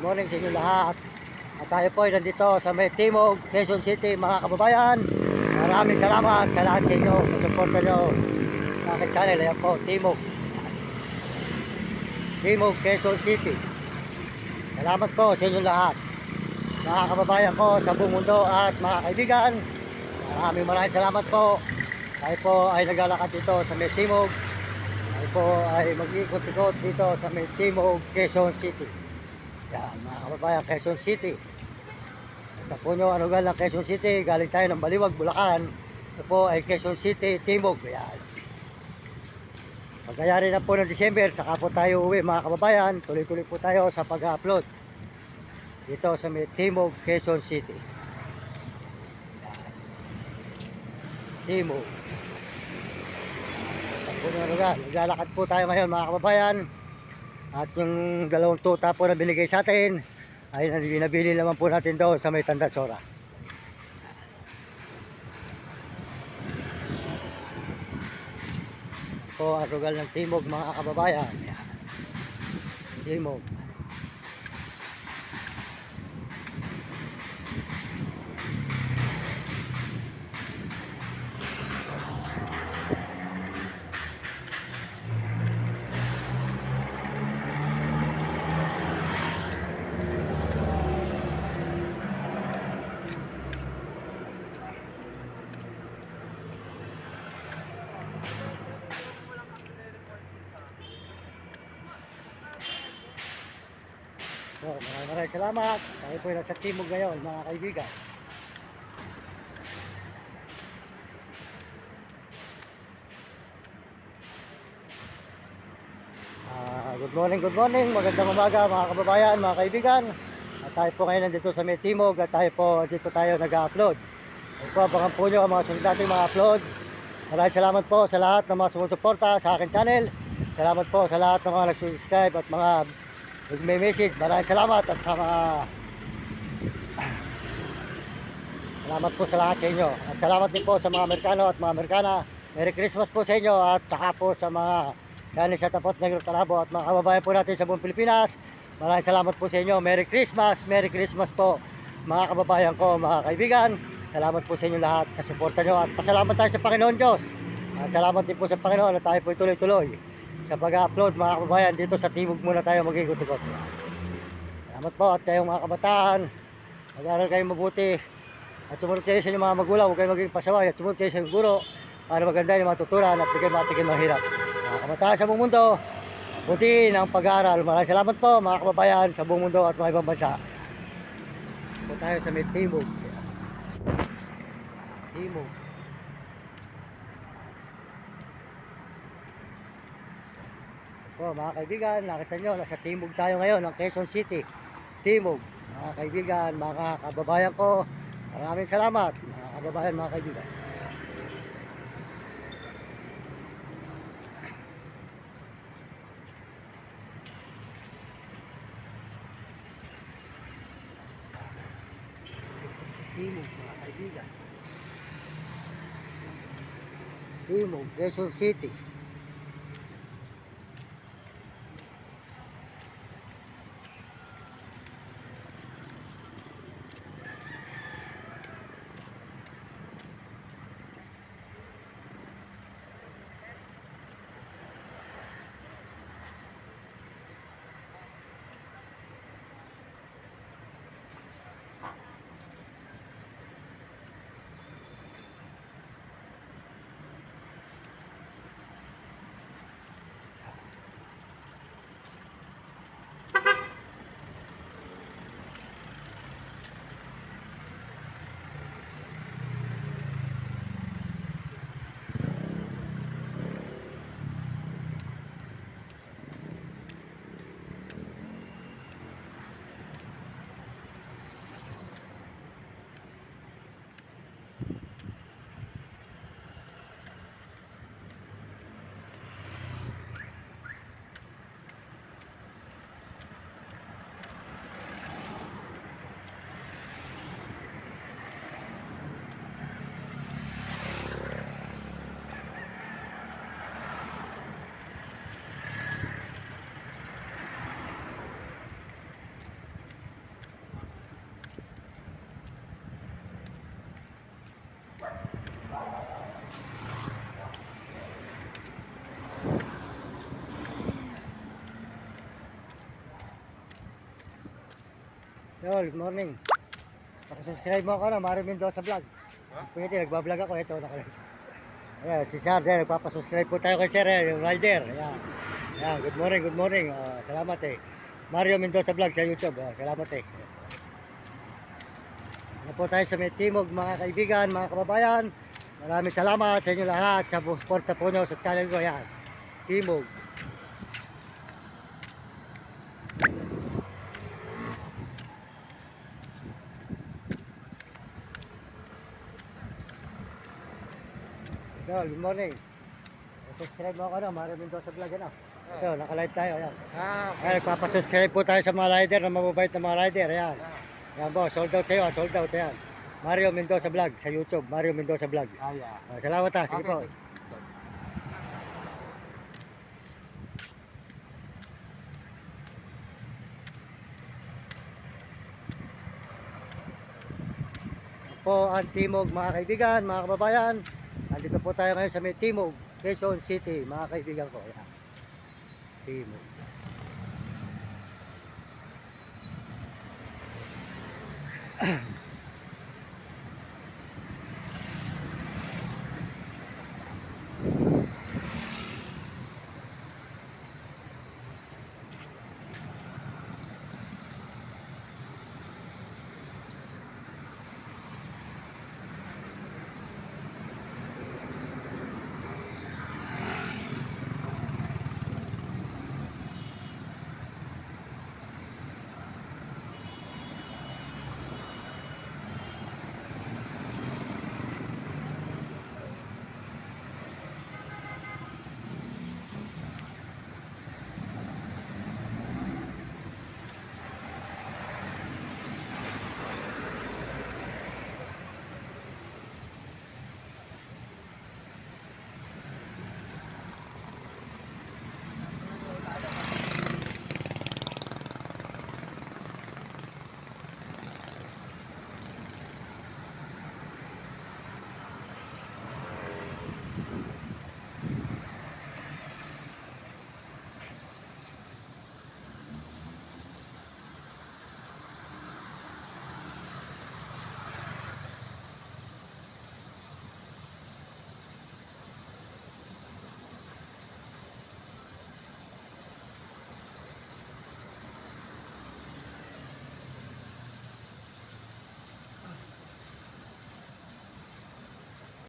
Good morning sa inyo lahat. At tayo po ay nandito sa may Timog, Quezon City mga kababayan. Maraming salamat sa lahat sa inyo, sa suporta nyo sa aking channel. Ayan po, Timog, Quezon City. Salamat po sa inyo lahat. Mga kababayan ko sa buong mundo at mga kaibigan. Maraming salamat po. Tayo po ay naglalakad dito sa may Timog. Tayo po ay mag-ikot-ikot dito sa may Timog, Quezon City. Yan, mga kababayan, Quezon City. Ito po nyo, ano ng Quezon City, galing tayo ng Baliwag, Bulacan. Ito po ay Quezon City, Timog. Yan. Pagkayari na po ng December, saka po tayo uwi mga kababayan. Tuloy-tuloy po tayo sa pag-upload dito sa may Timog, Quezon City. Yan. Timog. Ito po nyo, naglalakad po tayo ngayon mga kababayan. At yung dalawang tuta po na binigay sa atin ay nabili naman po natin doon sa may Tandansora. Po ang lugar ng Timog mga kababayan. Timog. So, maraming salamat. Tayo po nasa Timog ngayon mga kaibigan. Good morning. Magandang umaga mga kababayan, mga kaibigan. At tayo po ngayon nandito sa may Timog at tayo po dito tayo nag-upload. At po, abangan po nyo ang mga sunod nating mga upload. Maraming salamat po sa lahat ng mga sumusuporta sa akin channel. Salamat po sa lahat ng mga nag-subscribe at mga nag-message. Maraming salamat at sa mga salamat po sa lahat sa inyo. At salamat din po sa mga Amerikano at mga Amerikana. Merry Christmas po sa inyo at saka po sa mga Chinese sa Tapot Negro Tarabo at mga kababayan po natin sa buong Pilipinas. Maraming salamat po sa inyo. Merry Christmas po mga kababayan ko, mga kaibigan. Salamat po sa inyo lahat sa suporta nyo at pasalamat tayo sa Panginoon Diyos. At salamat din po sa Panginoon at tayo po tuloy-tuloy sa pag-upload mga kababayan. Dito sa Timog muna tayo mag-ikot-ikot. Salamat po at kayong mga kabataan. Mag-aaral kayong mabuti at sumunod kayo sa inyong mga magulang. Huwag kayong maging pasaway at sumunod kayo sa inyong guro para maganda yung matuturan at bigay matigil mahirap. Mga kabataan sa buong mundo, buti ng pag-aaral. Maraming salamat po mga kababayan sa buong mundo at mga ibang bansa. Po tayo sa may Timog. Timog. Po mga kaibigan, nakita nyo, nasa Timog tayo ngayon ng Quezon City. Timog. Mga kaibigan, mga kababayan ko, maraming salamat mga kababayan, mga kaibigan. Timog mga kaibigan. Timog, Quezon City. Yol, good morning. Subscribe mo ako na, Mario Mendoza Vlog. Pwede, nagbablog ako. Ito, ayan, si Sir, nagpapasubscribe po tayo kay Sir, yung rider. Ayan. Ayan, good morning, good morning. Salamat eh. Mario Mendoza Vlog sa YouTube. Salamat eh. Ano po tayo sa may Timog, mga kaibigan, mga kababayan. Maraming salamat sa inyo lahat sa suporta po nyo sa channel ko. Ayan, Timog. Good morning. Subscribe mo ako na, Mario Mendoza Vlog. Ano? Ito, naka-live tayo. Ayan. Ayan, nagpapasubscribe po tayo sa mga rider, na mababait na mga rider. Ayan. Ayan po, sold out sa'yo. Sold out. Ayan. Mario Mendoza Vlog sa YouTube. Mario Mendoza Vlog. Salamat ha. Sige po. Po ang Timog, mga kaibigan, mga kababayan. Nandito po tayo ngayon sa may Timog, Quezon City, mga kaibigan ko. Ayan. Timog.